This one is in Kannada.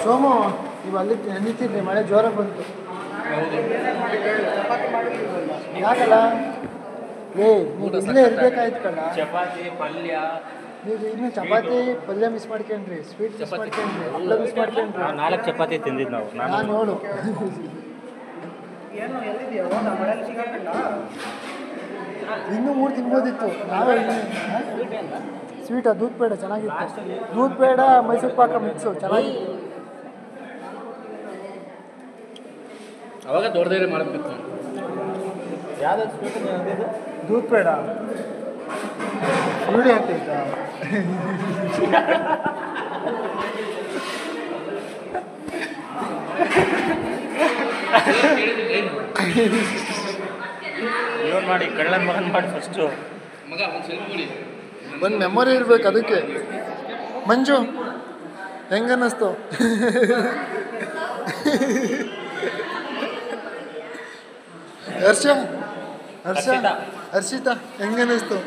ಸೋಮು ನೀವು ಅಲ್ಲಿ ನಿಂತಿದ್ರಿ ಮಳೆ ಜೋರಾಗಿ ಬಂತು ಯಾಕಲ್ಲ ನೀವು ಇಲ್ಲೇ ಇರ್ಬೇಕಾಯ್ತು ಕಲ್ಲ ಚಪಾತಿ ಪಲ್ಯ ನೀವು ಇನ್ನು ಚಪಾತಿ ಪಲ್ಯ ಮಿಸ್ ಮಾಡ್ಕೊಂಡ್ರಿ ಸ್ವೀಟ್ ಮಿಸ್ ಮಾಡ್ಕೊಂಡ್ರಿ ಎಲ್ಲ ಮಿಸ್ ಮಾಡ್ಕೊಂಡ್ರಿ 4 ಚಪಾತಿ ತಿಂದಿದ್ದು ನಾವು ನಾನು ನೋಡು ಇನ್ನೂ 3 ತಿನ್ಬೋದಿತ್ತು ನಾವೇ ಸ್ವೀಟಾ ದೂದ್ ಪೇಡ ಚೆನ್ನಾಗಿತ್ತು ದೂದ್ ಪೇಡ ಮೈಸೂರು ಪಾಕ ಮಿಕ್ಸು ಚೆನ್ನಾಗಿತ್ತು ಅವಾಗ ದೊಡ್ಡದೇ ಮಾಡಬೇಕು ಯಾವ್ದಾದ್ರು ಸ್ವೀಟ್ ದೂದ್ ಪೇಡ ವಿಡಿಯೋ ಆಗ್ತೈತಾ ಇವನ್ ಮಾಡಿ ಕಳ್ಳನ ಮಗನ್ ಮಾಡಿ ಫಸ್ಟು ಒಂದು ಮೆಮೊರಿ ಇರ್ಬೇಕು ಅದಕ್ಕೆ ಮಂಜು ಹೆಂಗನ್ನಿಸ್ತು ಹರ್ಷಿತಾ ಹೆಂಗನ್ನಿಸ್ತು